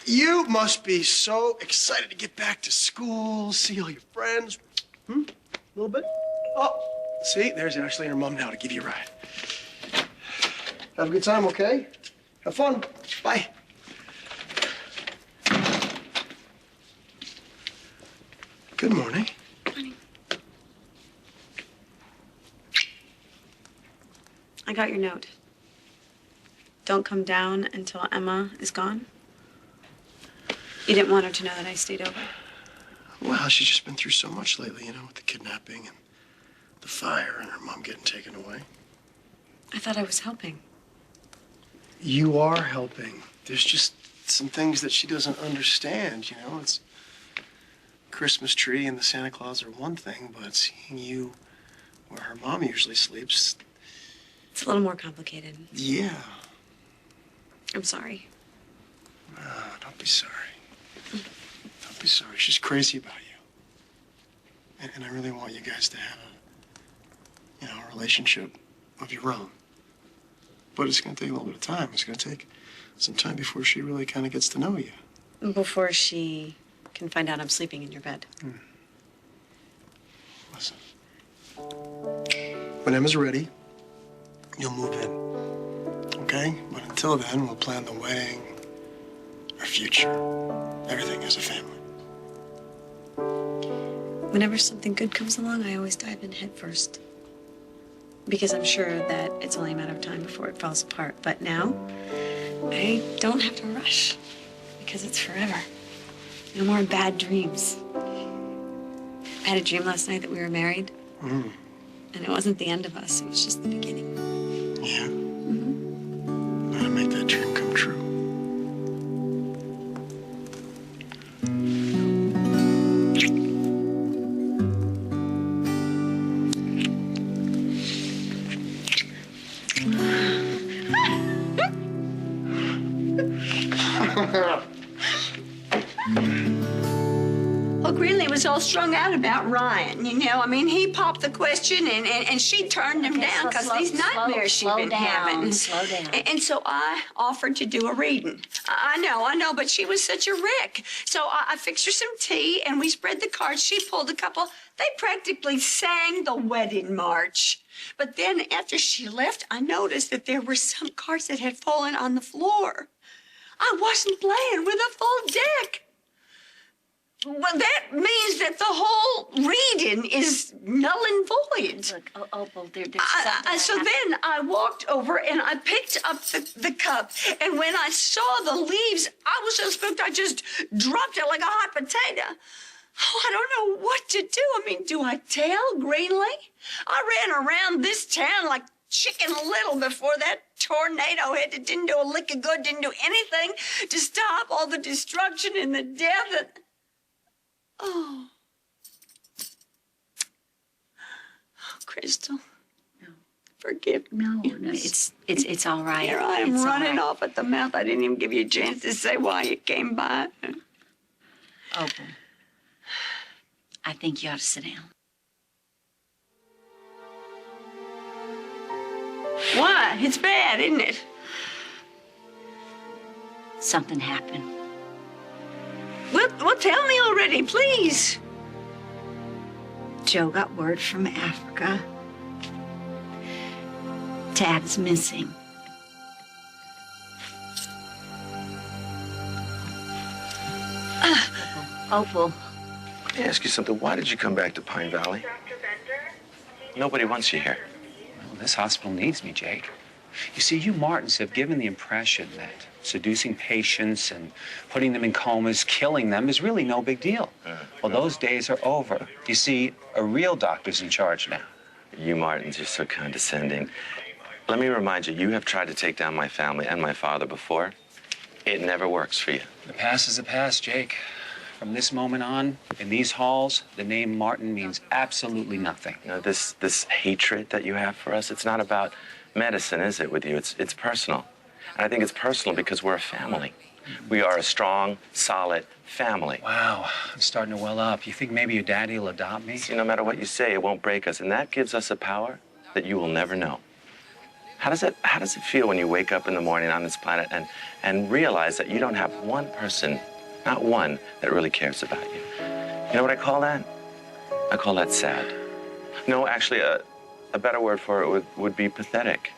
You must be so excited to get back to school, see all your friends. A little bit? Oh, see, there's Ashley and her mom now to give you a ride. Have a good time, okay? Have fun. Bye. Good morning. Morning. I got your note. Don't come down until Emma is gone. You didn't want her to know that I stayed over. Well, she's just been through so much lately, you know, with the kidnapping and the fire and her mom getting taken away. I thought I was helping. You are helping. There's just some things that she doesn't understand, you know? It's Christmas tree and the Santa Claus are one thing, but seeing you where her mom usually sleeps... It's a little more complicated. Yeah. I'm sorry. Don't be sorry. Don't be sorry. She's crazy about you. And I really want you guys to have a relationship of your own. But it's going to take a little bit of time. It's going to take some time before she really kind of gets to know you. Before she can find out I'm sleeping in your bed. Listen. When Emma's ready, you'll move in. Okay? But until then, we'll plan the wedding, our future, everything as a family. Whenever something good comes along, I always dive in head first. Because I'm sure that it's only a matter of time before it falls apart. But now, I don't have to rush. Because it's forever. No more bad dreams. I had a dream last night that we were married. And it wasn't the end of us. It was just the beginning. Yeah? Gotta make that dream come true. Well, Greenlee was all strung out about Ryan, you know. I mean, he popped the question and she turned him down because these nightmares she'd been having. Slow down. And so I offered to do a reading. I know, but she was such a wreck. So I fixed her some tea and we spread the cards. She pulled a couple. They practically sang the wedding march. But then after she left, I noticed that there were some cards that had fallen on the floor. I wasn't playing with a full deck. Well, that means that the whole reading is null and void. Look, Opal, there's something. So then I walked over and I picked up the cup. And when I saw the leaves, I was so spooked I just dropped it like a hot potato. Oh, I don't know what to do. I mean, do I tell Greenlee? I ran around this town like Chicken Little before that tornado hit. It didn't do a lick of good, didn't do anything to stop all the destruction and the death. Oh, Krystal. No. Forgive me. No, it's all right. Here I am It's all running right. off at the mouth. I didn't even give you a chance to say why you came by. Opal, I think you ought to sit down. Why? It's bad, isn't it? Something happened. Well, tell me already, please. Joe got word from Africa. Tad's missing. Opal. Let me ask you something. Why did you come back to Pine Valley? Nobody wants you here. Well, this hospital needs me, Jake. You see, you Martins have given the impression that seducing patients and putting them in comas, killing them is really no big deal. Well, those days are over. You see, a real doctor's in charge now. You Martins are so condescending. Let me remind you, you have tried to take down my family and my father before. It never works for you. The past is the past, Jake. From this moment on, in these halls, the name Martin means absolutely nothing. You know, this hatred that you have for us, it's not about medicine, is it, with you? It's personal. And I think it's personal because we're a family. We are a strong, solid family. Wow, I'm starting to well up. You think maybe your daddy will adopt me? See, no matter what you say, it won't break us. And that gives us a power that you will never know. How does it feel when you wake up in the morning on this planet and realize that you don't have one person, not one, that really cares about you? You know what I call that? I call that sad. No, actually, a better word for it would be pathetic.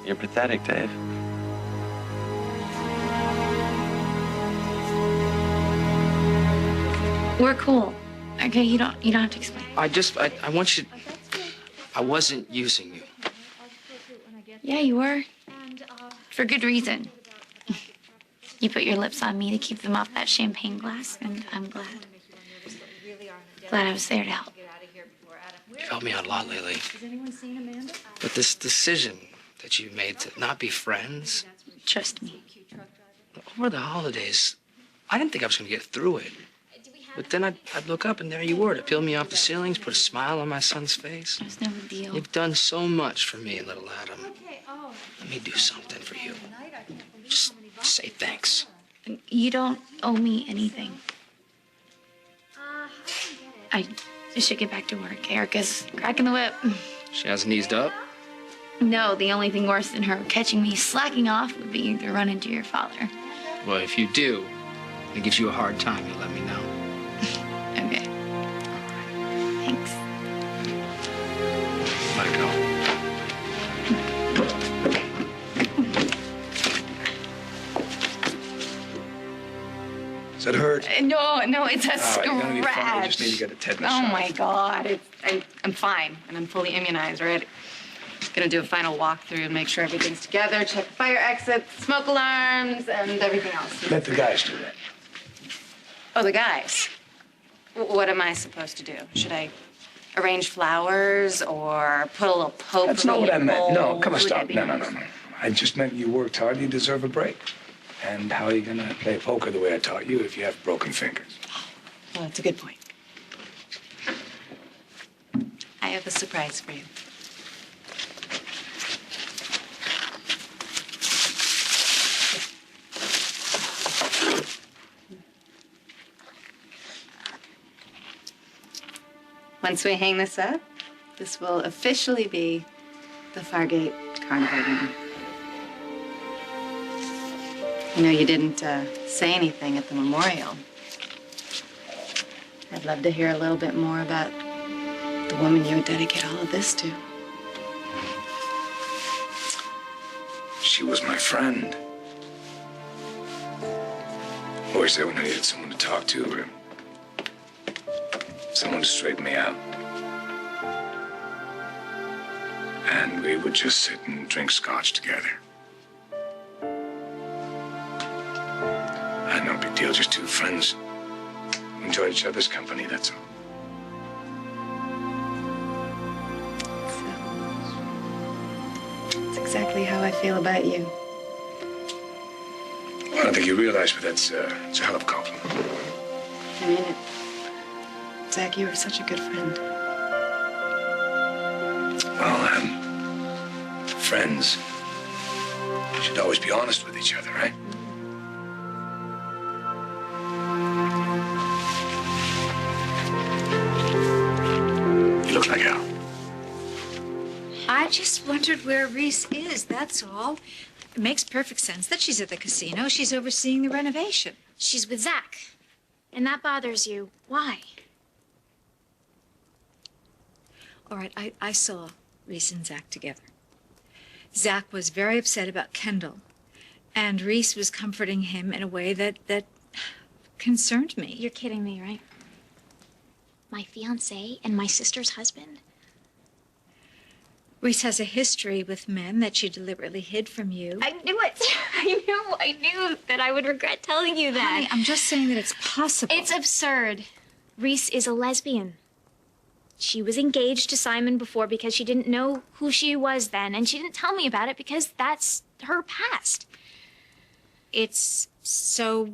You're pathetic, Dave. We're cool. Okay, you don't have to explain. I want you. I wasn't using you. Yeah, you were. For good reason. You put your lips on me to keep them off that champagne glass, and I'm glad. Glad I was there to help. You've helped me out a lot lately. But this decision that you made to not be friends Trust me. over the holidays, I didn't think I was going to get through it. But then I'd look up and there you were to peel me off the ceilings, put a smile on my son's face. It was no big deal. You've done so much for me, little Adam. Let me do something for you. Just say thanks. You don't owe me anything. I should get back to work. Erica's cracking the whip. She hasn't eased up. No, the only thing worse than her catching me slacking off would be to run into your father. Well, if you do, and it gives you a hard time, you'll let me know. Okay. Thanks. Let it go. Does that hurt? No, it's a All right, you don't need to find it. scratch. You just need to get a tetanus Oh shot. my God, I'm fine and I'm fully immunized, right? Gonna do a final walkthrough and make sure everything's together, check fire exits, smoke alarms, and everything else. Let the guys do that. Oh, the guys. What am I supposed to do? Should I arrange flowers or put a little potpourri? That's not what I meant. No, bowl? come on, Who would stop. that be No. nice? I just meant you worked hard. You deserve a break. And how are you gonna play poker the way I taught you if you have broken fingers? Well, that's a good point. I have a surprise for you. Once we hang this up, this will officially be the Fargate Carnival Room. I know you didn't say anything at the memorial. I'd love to hear a little bit more about the woman you would dedicate all of this to. She was my friend. Always there when I needed someone to talk to or someone to straighten me out. And we would just sit and drink scotch together. No big deal, just two friends who enjoyed each other's company, that's all. That's exactly how I feel about you. I don't think you realize, but it's a hell of a compliment. I mean it. Zach, you were such a good friend. Well, friends should always be honest with each other, right? You look like hell. I just wondered where Reese is, that's all. It makes perfect sense that she's at the casino. She's overseeing the renovation. She's with Zach. And that bothers you. Why? All right, I saw Reese and Zach together. Zach was very upset about Kendall, and Reese was comforting him in a way that concerned me. You're kidding me, right? My fiancé and my sister's husband? Reese has a history with men that she deliberately hid from you. I knew it. I knew that I would regret telling you that. Honey, I'm just saying that it's possible. It's absurd. Reese is a lesbian. She was engaged to Simon before because she didn't know who she was then, and she didn't tell me about it because that's her past. It's so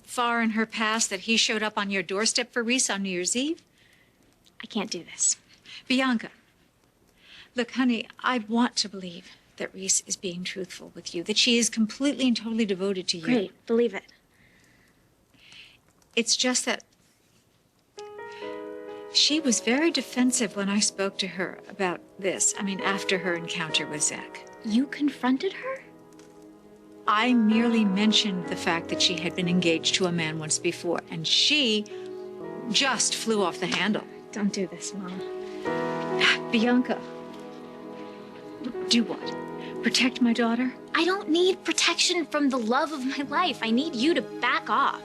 far in her past that he showed up on your doorstep for Reese on New Year's Eve? I can't do this. Bianca, look, honey, I want to believe that Reese is being truthful with you, that she is completely and totally devoted to you. Great, believe it. It's just that She was very defensive when I spoke to her about this. I mean, after her encounter with Zach. You confronted her? I merely mentioned the fact that she had been engaged to a man once before, and she just flew off the handle. Don't do this, Mom. Bianca, do what? Protect my daughter? I don't need protection from the love of my life. I need you to back off.